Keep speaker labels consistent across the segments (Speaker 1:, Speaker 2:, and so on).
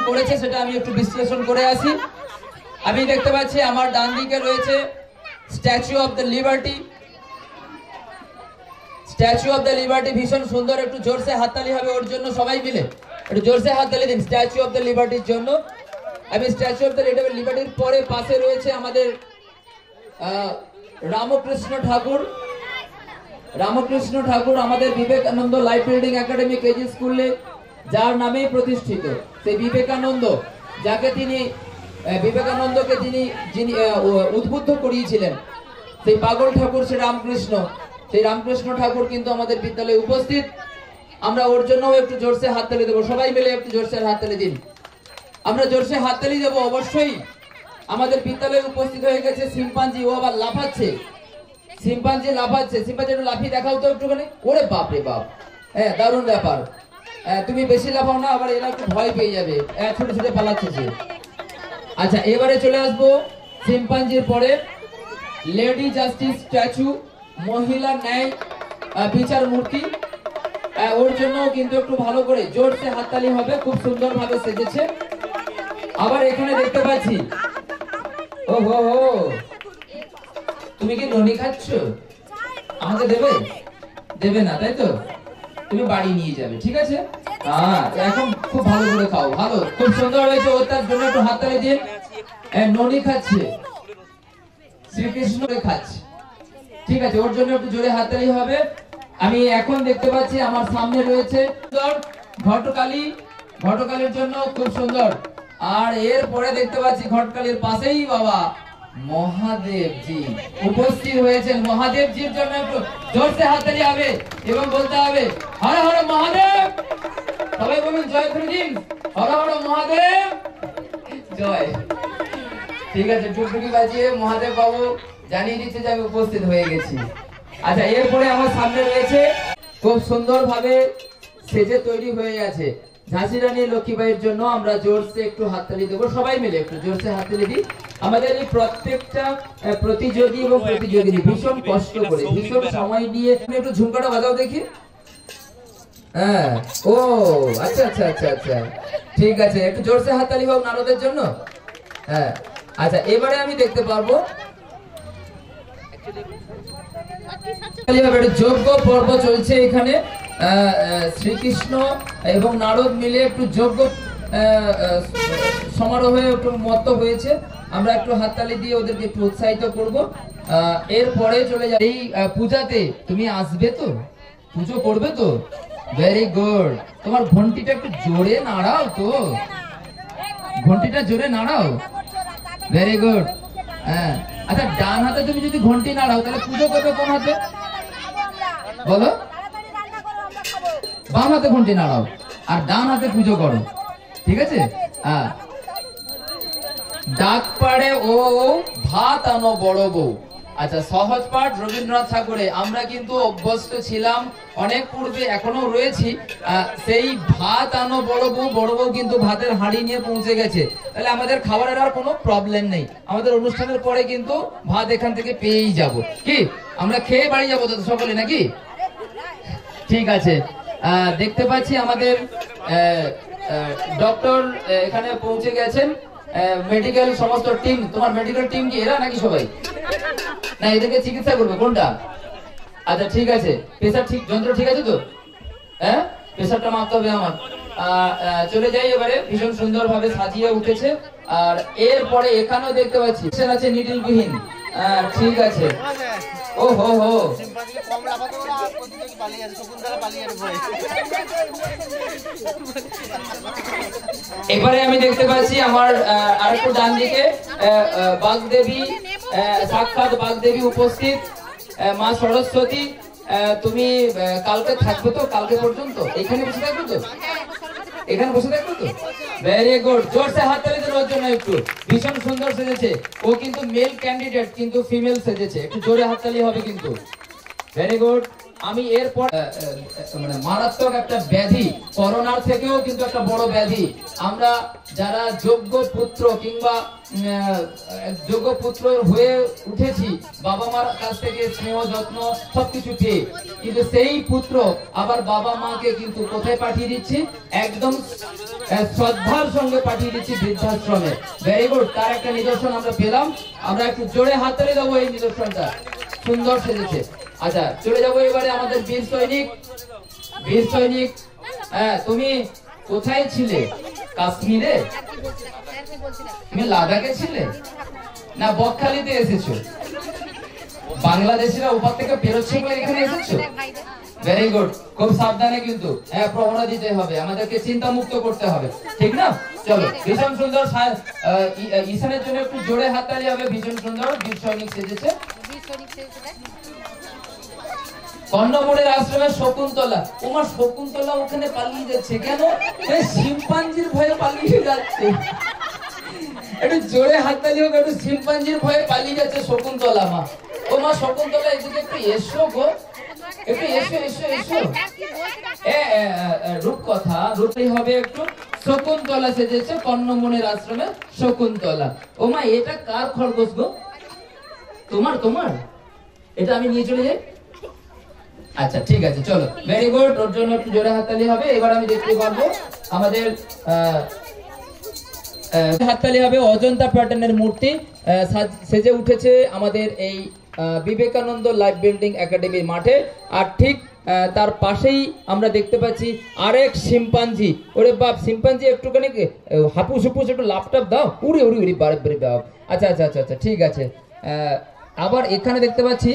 Speaker 1: করেছে সেটা আমি একটু বিশ্লেষণ করে আসি। আমি দেখতে পাচ্ছি আমার ডান দিকে রয়েছে statue of the liberty. Statue of the liberty ভীষণ সুন্দর, একটু জোরসে হাততালি হবে ওর জন্য, সবাই মিলে একটু জোরসে হাততালি দিন স্ট্যাচু অফ দ্য লিবার্টির জন্য। আমি স্ট্যাচু অফ দ্য লিবার্টির পরে পাশে রয়েছে আমাদের রামকৃষ্ণ ঠাকুর। রামকৃষ্ণ ঠাকুর আমাদের Vivekananda life building academy KG স্কুলে যার নামেই প্রতিষ্ঠিত, সেই বিবেকানন্দ যাকে তিনি বিবেকানন্দকে যিনি উদ্বুদ্ধ করিয়েছিলেন, সেই পাগল ঠাকুর সে রামকৃষ্ণ, সেই রামকৃষ্ণ ঠাকুর কিন্তু আমাদের বিদ্যালয়ে উপস্থিত। আমরা ওর জন্য একটু জোরসে হাততালি দেবো, সবাই মিলে একটু জোরসে হাততালি দিন। আমরা জোরসে হাততালি দেবো অবশ্যই। আমাদের বিদ্যালয়ে উপস্থিত হয়ে গেছে শিম্পাঞ্জি, ও আবার লাফাচ্ছে, শিম্পাঞ্জি লাফাচ্ছে। শিম্পাঞ্জি একটু লাফিয়ে দেখাও তো একটুখানি। ওরে বাপ রে বাপ, হ্যাঁ দারুণ ব্যাপার। তুমি বেশি লাফাও না, আবার এরা একটু ভয় পেয়ে যাবে, ছুটে ছুটে পালাচ্ছে সে। আচ্ছা, এবারে চলে আসবো শিম্পাঞ্জির পরে লেডি জাস্টিস স্ট্যাচু, মহিলা ন্যায় বিচার মূর্তি। ওর জন্য কিন্তু একটু ভালো করে জোরসে হাততালি হবে, খুব সুন্দর ভাবে সেজেছে। আবার এখানে দেখতে পাচ্ছি, ও হো হো, তুমি কি ননি খাচ্ছ? আমাকে দেবে? দেবে না তাই তো? তুমি বাড়ি নিয়ে যাবে, ঠিক আছে? এখন খুব ভালো করে খাও, ভালো, খুব সুন্দর হয়েছে। ও তার জন্য একটু হাততালি দিন। ননি খাচ্ছে, শ্রীকৃষ্ণ খাচ্ছে, ঠিক আছে, ওর জন্য একটু জোরে হাততালি হবে। আমি এখন দেখতে পাচ্ছি আমার সামনে রয়েছে ঘটকালী, ঘটকালীর জন্য খুব সুন্দর। আর এর পরে দেখতে পাচ্ছি ঘটকালীর পাশেই বাবা মহাদেবজি উপস্থিত হয়েছেন। মহাদেবজির জন্য একটু জোরসে হাততালি হবে এবং বলতে হবে হর হর মহাদেব। সবাই বলুন জয় গুরুদিন, হর হর মহাদেব জয়। ঠিক আছে, টুকটুকি বাজিয়ে মহাদেব বাবু জানিয়ে দিচ্ছে যে আমি উপস্থিত হয়ে গেছি। আচ্ছা, এরপরে আমার সামনে রয়েছে খুব সুন্দর ভাবে সেজে তৈরি হয়ে আছে ঝাঁসি রানী লক্ষ্মীবাইয়ের জন্য। আমরা জোরসে একটু হাততালি দেবো, সবাই মিলে একটু জোরসে হাততালি দিই। আমাদের এই প্রত্যেকটা প্রতিযোগী এবং প্রতিযোগিনী ভীষণ কষ্ট করে, ভীষণ সময় নিয়ে। একটু ঝুমকাটা বাজাও দেখি। হ্যাঁ, ও আচ্ছা আচ্ছা আচ্ছা আচ্ছা, ঠিক আছে, একটু জোরসে হাততালি হোক নারদের জন্য। হ্যাঁ, আচ্ছা, এবারে আমি দেখতে পারবো যজ্ঞ পর্ব চলছে এখানে। শ্রীকৃষ্ণ এবং নারদ মিলে একটু যজ্ঞ সমারোহে একটু মত্ত হয়েছে। আমরা একটু হাততালি দিয়ে ওদেরকে একটু উৎসাহিত করব। এরপরে চলে যাই এই পূজাতে। তুমি আসবে তো? পুজো করবে তো? Very good. তোমার ঘন্টিটা একটু জোরে নাড়াও তো, ঘন্টিটা জোরে নাড়াও। Very good. হ্যাঁ, আচ্ছা, ডান হাতে তুমি যদি ঘন্টি নাড়াও তাহলে পুজো করবে কোন হাতে বলো? বাম হাতে ঘন্টি নাড়াও আর ডান হাতে পুজো করো, ঠিক আছে? ডাক পাড়ে ও ভাত আনো বড় বউ। আচ্ছা, সহজ পাঠ রবীন্দ্রনাথ ঠাকুরে। আমরা কিন্তু অভ্যস্ত ছিলাম অনেক পূর্বে, এখনো রয়েছি। সেই ভাত আনো বড় বউ, বড় বউ কিন্তু ভাতের হাঁড়ি নিয়ে পৌঁছে গেছে। তাহলে আমাদের খাবারের আর কোনো প্রবলেম নেই। আমাদের অনুষ্ঠানের পরে কিন্তু ভাত এখান থেকে পেয়েই যাব, কি আমরা খেয়ে বাড়ি যাবো তো সকলে নাকি? ঠিক আছে, দেখতে পাচ্ছি আমাদের ডক্টর এখানে পৌঁছে গেছেন। মেডিকেল সমস্ত টিম, তোমার মেডিকেল টিম কি এরা নাকি সবাই? না, এদেরকে চিকিৎসা করবে কোনটা? আচ্ছা, ঠিক আছে, প্রেসার ঠিক, যন্ত্র ঠিক আছে তো? হ্যাঁ, প্রেসারটা মাপতে হবে আমার। চলে যাই এবারে। ভীষণ সুন্দর ভাবে সাজিয়ে উঠেছে। আর এরপরে এখানেও দেখতে পাচ্ছি আছে নিডিল বিহীন। ঠিক আছে, ও হো হো, এবারে আমি দেখতে পাচ্ছি আমার আরেকটু ডান দিকে বাগদেবী, সাক্ষাৎ বাগদেবী উপস্থিত। মা সরস্বতী, তুমি কালকে থাকবে তো? কালকে পর্যন্ত এখানে বসে থাকবে তো? এখানে বসে থাকবে তো? Very good. জোরসে হাততালি দেন ওর জন্য একটু। ভীষণ সুন্দর সেজেছে ও, কিন্তু মেল ক্যান্ডিডেট কিন্তু ফিমেল সেজেছে। একটু জোরে হাততালি হবে কিন্তু। Very good. আমি এরপর মানে মারাত্মক একটা ব্যাধি, করোনার থেকেও কিন্তু একটা বড় ব্যাধি। আমরা যারা যোগ্য পুত্র কিংবা যোগ্য পুত্র হয়ে উঠেছি বাবা মার কাছ থেকে স্নেহ যত্ন সবকিছু পেয়ে, কিন্তু সেই পুত্র আবার বাবা মাকে কিন্তু কোথায় পাঠিয়ে দিচ্ছি? একদম শ্রদ্ধার সঙ্গে পাঠিয়ে দিচ্ছি বৃদ্ধাশ্রমে। ভেরি গুড, তার একটা নিদর্শন আমরা পেলাম। আমরা একটু জোরে হাততালি দেবো এই নিদর্শনটা, সুন্দর সেজেছে। আচ্ছা, চলে যাবো এবারে আমাদের বীর সৈনিক। বীর সৈনিক, হ্যাঁ, তুমি কোথায় ছিলে? কাশ্মীরে? তুমি লাদাখে ছিলে না বকখালিতে এসেছো? বাংলাদেশিরা উপর থেকে বেরোচ্ছে বলে এখানে এসেছো? ভেরি গুড, খুব সাবধানে কিন্তু প্রবণতা দিতে হবে, আমাদেরকে চিন্তা মুক্ত করতে হবে, ঠিক না? চলো, ভীষণ সুন্দর। ঈশানের জন্য একটু জোরে হাততালি হবে। ভীষণ সুন্দর বীর সৈনিক সেজেছে। কর্ণমোড়ের আশ্রমে শকুন্তলা। ওমা, শকুন্তলা ওখানে পালিয়ে যাচ্ছে কেন? শিম্পাঞ্জির ভয়ে পালিয়ে যাচ্ছে। একটু জোরে হাততালি হোক। একটু শিম্পাঞ্জির ভয়ে পালিয়ে যাচ্ছে শকুন্তলা। মা, ও মা শকুন্তলা, এদিকে একটু এসো গো, একটু এসো এসো এসো। রূপকথা রূপই হবে একটু। শকুন্তলা সেজেছে কর্ণমোড়ের আশ্রমে শকুন্তলা। ও মা, এটা কার খরগোশ গো? তোমার? তোমার এটা আমি নিয়ে চলে যাই? আচ্ছা, ঠিক আছে, চলো, ভেরি গুড। ওর জন্য একটু জোরে হাততালি হবে। এবার আমি দেখতে পারবো আমাদের হাততালি হবে। অজন্তা প্যাটার্নের মূর্তি সেজে উঠেছে আমাদের এই বিবেকানন্দ লাইফ বিল্ডিং একাডেমির মাঠে। আর ঠিক তার পাশেই আমরা দেখতে পাচ্ছি আরেক শিম্পাঞ্জি। ওরে বাপ, শিম্পাঞ্জি একটুখানি হাপুস হুপুস একটু লাপটাপ দাও। উড়ি উড়ি উড়ি বারে বারে বাপ। আচ্ছা আচ্ছা আচ্ছা আচ্ছা, ঠিক আছে। আবার এখানে দেখতে পাচ্ছি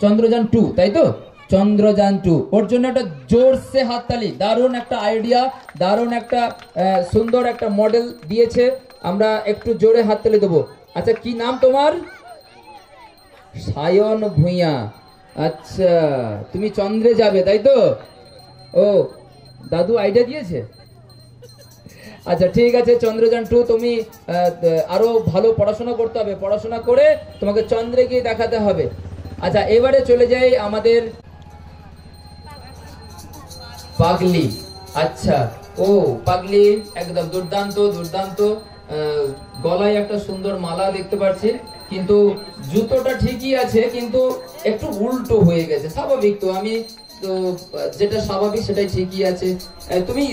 Speaker 1: চন্দ্রযান 2, তাই তো? চন্দ্রযান 2, ওর জন্য একটা জোরসে হাততালি। দারুণ একটা আইডিয়া, দারুণ একটা সুন্দর একটা মডেল দিয়েছে। আমরা একটু জোরে হাততালি দেবো। আচ্ছা, কি নাম তোমার? সায়ন ভূঁইয়া। আচ্ছা, তুমি চন্দ্রে যাবে, তাই তো? ও, দাদু আইডিয়া দিয়েছে। আচ্ছা, ঠিক আছে, চন্দ্রযান 2, তুমি আরো ভালো পড়াশোনা করতে হবে। পড়াশোনা করে তোমাকে চন্দ্রে গিয়ে দেখাতে হবে। আচ্ছা, এবারে চলে যাই আমাদের পাগলি। আচ্ছা, ও পাগলি, একদম দুর্দান্ত দুর্দান্ত। গলায় একটা সুন্দর মালা দেখতে পাচ্ছি, কিন্তু জুতোটা ঠিকই আছে, কিন্তু একটু উল্টো হয়ে গেছে। স্বাভাবিক তো, আমি তো যেটা স্বাভাবিক সেটাই ঠিকই আছে। তুমি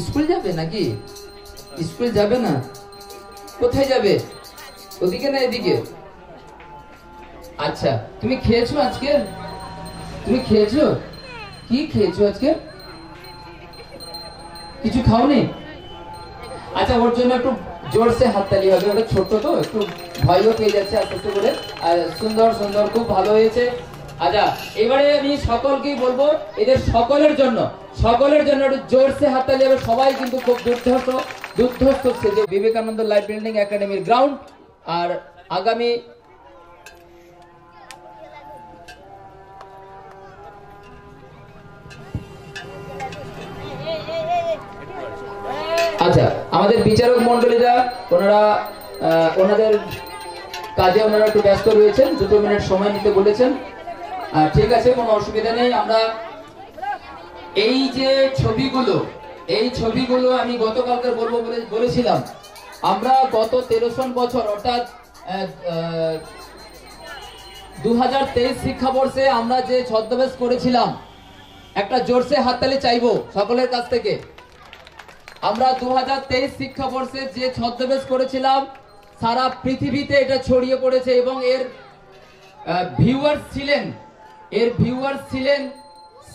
Speaker 1: স্কুল যাবে নাকি? স্কুল যাবে না? কোথায় যাবে? ওদিকে না এদিকে? আচ্ছা, তুমি খেয়েছো আজকে? তুমি খেয়েছো? কি খেয়েছো আজকে? কিছু খাওনি? আচ্ছা, ওর জন্য একটু জোরসে হাততালি হবে। ওটা ছোট তো, একটু ভয়ও পেয়ে যাচ্ছে আস্তে আস্তে করে। সুন্দর সুন্দর, খুব ভালো হয়েছে। আচ্ছা, এবারে আমি সকলকেই বলবো, এদের সকলের জন্য একটু জোরসে হাততালি হবে। সবাই কিন্তু খুব দুর্ধর্ষ সেজে বিবেকানন্দ লাইফ বিল্ডিং একাডেমির গ্রাউন্ড। আর আগামী আচ্ছা, আমাদের বিচারক মন্ডলীরা ওনাদের কাজে ওনারা একটু ব্যস্ত রয়েছেন, 2 মিনিট সময় নিতে বলেছেন। ঠিক আছে, কোনো অসুবিধা নেই। আমরা এই যে ছবিগুলো আমি গতকালকে বলবো বলেছিলাম। আমরা গত 13 বছর, অর্থাৎ 2023 শিক্ষাবর্ষে আমরা যে ছদ্মবেশ করেছিলাম, একটা জোরসে হাততালি চাইবো সকলের কাছ থেকে। আমরা 2023 শিক্ষাবর্ষে যে ছদ্মবেশ করেছিলাম, সারা পৃথিবীতে এটা ছড়িয়ে পড়েছে এবং এর ভিউয়ার্স ছিলেন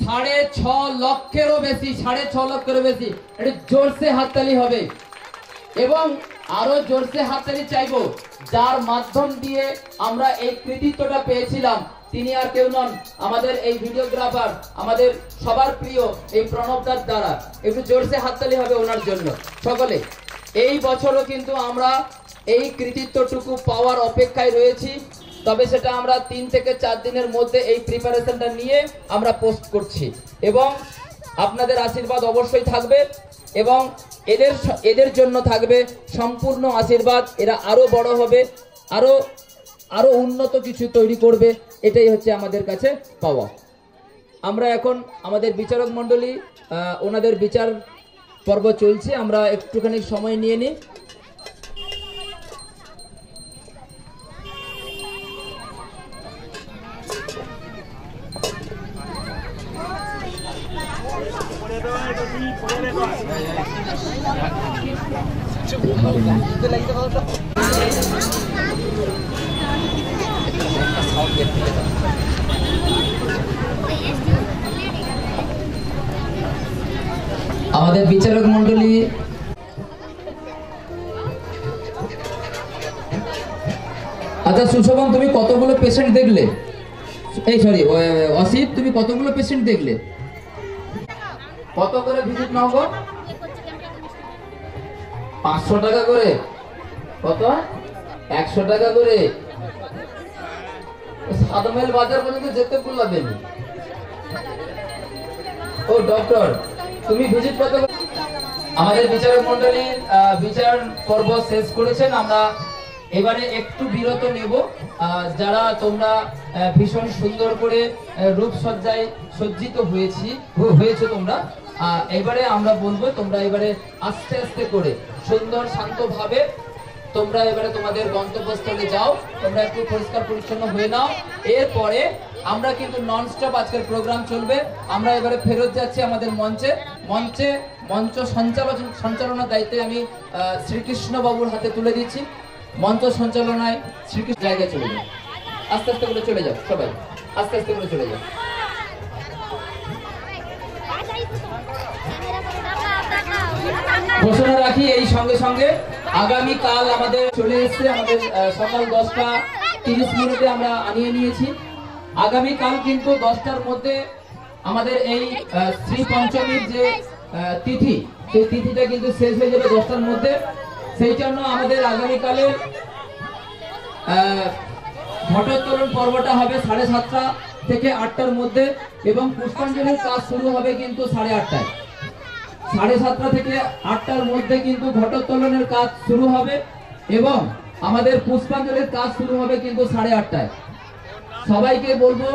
Speaker 1: 6.5 লক্ষেরও বেশি। 6.5 লক্ষেরও বেশি। এটা জোরসে হাততালি হবে এবং আরো জোরসে হাততালি চাইবো যার মাধ্যম দিয়ে আমরা এই কৃতিত্বটা পেয়েছিলাম। তিনি আর কেউ নন, আমাদের এই ভিডিওগ্রাফার, আমাদের সবার প্রিয় এই প্রণবদার দ্বারা। একটু জোরসে হাততালি হবে ওনার জন্য সকলে। এই বছরও কিন্তু আমরা এই কৃতিত্বটুকু পাওয়ার অপেক্ষায় রয়েছি, তবে সেটা আমরা 3 থেকে 4 দিনের মধ্যে এই প্রিপারেশনটা নিয়ে আমরা পোস্ট করছি এবং আপনাদের আশীর্বাদ অবশ্যই থাকবে এবং এদের জন্য থাকবে সম্পূর্ণ আশীর্বাদ। এরা আরো বড় হবে, আরো উন্নত কিছু তৈরি করবে, এটাই হচ্ছে আমাদের কাছে পাওয়া। আমরা এখন আমাদের বিচারক মণ্ডলী ওনাদের বিচার পর্ব চলছে, আমরা একটুখানি সময় নিয়ে নিই। আমাদের বিচারক মণ্ডলী আচ্ছা সুশোভন, তুমি কতগুলো পেশেন্ট দেখলে? এই সরি অসিত, তুমি কতগুলো পেশেন্ট দেখলে? কত করে ভিজিট নাও গো? 500 টাকা করে? কত? 100 টাকা করে? 7 মাইল বাজার পর্যন্ত যেতে বললেন। ও ডক্টর, তুমি ভিজিট কত? আমাদের বিচারক মণ্ডলীর বিচার পর্ব শেষ করেছেন। আমরা এবারে একটু বিরত নেব। যারা তোমরা ভীষণ সুন্দর করে রূপসজ্জায় সজ্জিত হয়েছে তোমরা, এবারে আমরা বলবো তোমরা এবারে আস্তে আস্তে করে সুন্দর শান্তভাবে তোমরা এবারে তোমাদের গন্তব্যস্থলে যাও। তোমরা একটু পরিষ্কার পরিচ্ছন্ন হয়ে নাও। এরপরে আমরা কিন্তু ননস্টপ আজকের প্রোগ্রাম চলবে। আমরা এবারে ফেরত যাচ্ছি আমাদের মঞ্চ সঞ্চালনার দায়িত্বে আমি শ্রীকৃষ্ণ বাবুর হাতে তুলে দিচ্ছি। মঞ্চ সঞ্চালনায় শ্রীকৃষ্ণ জায়গায় চলে যাও। আস্তে আস্তে করে চলে যাও, সবাই আস্তে আস্তে করে চলে যাও। ঘোষণা রাখি এই সঙ্গে সঙ্গে আগামীকাল আমাদের চলে এসছে, আমাদের সকাল 10:30 আমরা আনিয়ে নিয়েছি। আগামীকাল কিন্তু 10টার মধ্যে আমাদের এই শ্রী পঞ্চমীর যে তিথি, সেই তিথিটা কিন্তু শেষ হয়ে যাবে 10টার মধ্যে। সেই জন্য আমাদের আগামীকালের ঘটোত্তোলন পর্বটা হবে 7:30 থেকে 8টার মধ্যে এবং পুষ্পাঞ্জলির কাজ শুরু হবে কিন্তু 8:30টায়। 7:30 থেকে 8টার মধ্যে কিন্তু ঘটোত্তোলনের কাজ শুরু হবে এবং আমাদের পুষ্পাঞ্জলির কাজ শুরু হবে কিন্তু 8:30টায়। সবাইকে বলবো